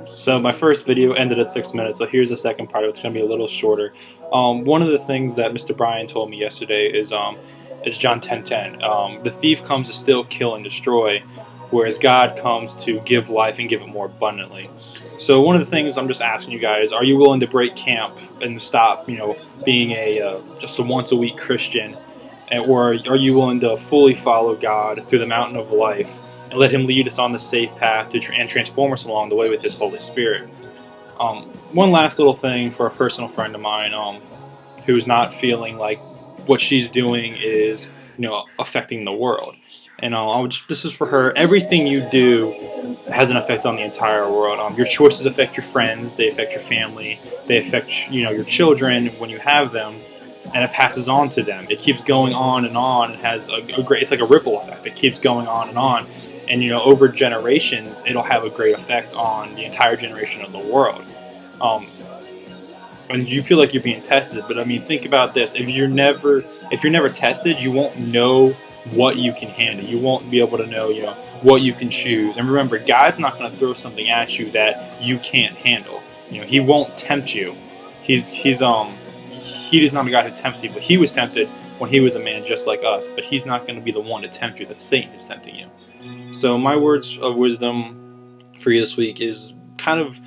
So my first video ended at 6 minutes, so here's the second part of it. It's going to be a little shorter. One of the things that Mr. Bryan told me yesterday is John 10:10. The thief comes to steal, kill, and destroy, whereas God comes to give life and give it more abundantly. So one of the things I'm just asking you guys, are you willing to break camp and stop, being just a once a week Christian, or are you willing to fully follow God through the mountain of life and let Him lead us on the safe path and transform us along the way with His Holy Spirit? One last little thing for a personal friend of mine who's not feeling like what she's doing is affecting the world. And this is for her. Everything you do has an effect on the entire world. Your choices affect your friends. They affect your family. They affect your children when you have them, and it passes on to them. It keeps going on and on. It has a great. It's like a ripple effect. It keeps going on and on, and over generations, it'll have a great effect on the entire generation of the world. Um, and you feel like you're being tested, but I mean, think about this: if you're never tested, you won't know what you can handle. You won't be able to know, what you can choose. And remember, God's not going to throw something at you that you can't handle. He won't tempt you. He is not a God who tempts people. He was tempted when he was a man just like us, but he's not going to be the one to tempt you. That's Satan who's tempting you. So my words of wisdom for you this week is kind of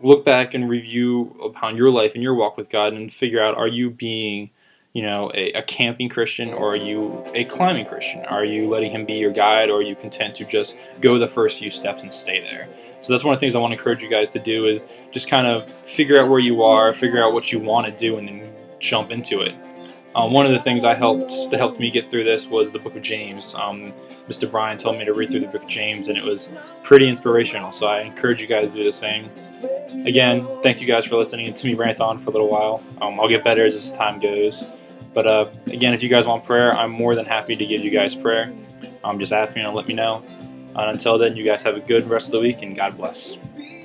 look back and review upon your life and your walk with God and figure out, are you being a camping Christian, or are you a climbing Christian? Are you letting Him be your guide, or are you content to just go the first few steps and stay there? So that's one of the things I want to encourage you guys to do, is just kind of figure out where you are, figure out what you want to do, and then jump into it. One of the things that helped me get through this was the book of James. Mr. Bryan told me to read through the book of James, and it was pretty inspirational, so I encourage you guys to do the same. Again, thank you guys for listening to me rant on for a little while. I'll get better as time goes. But again, if you guys want prayer, I'm more than happy to give you guys prayer. Just ask me and let me know. And until then, you guys have a good rest of the week, and God bless.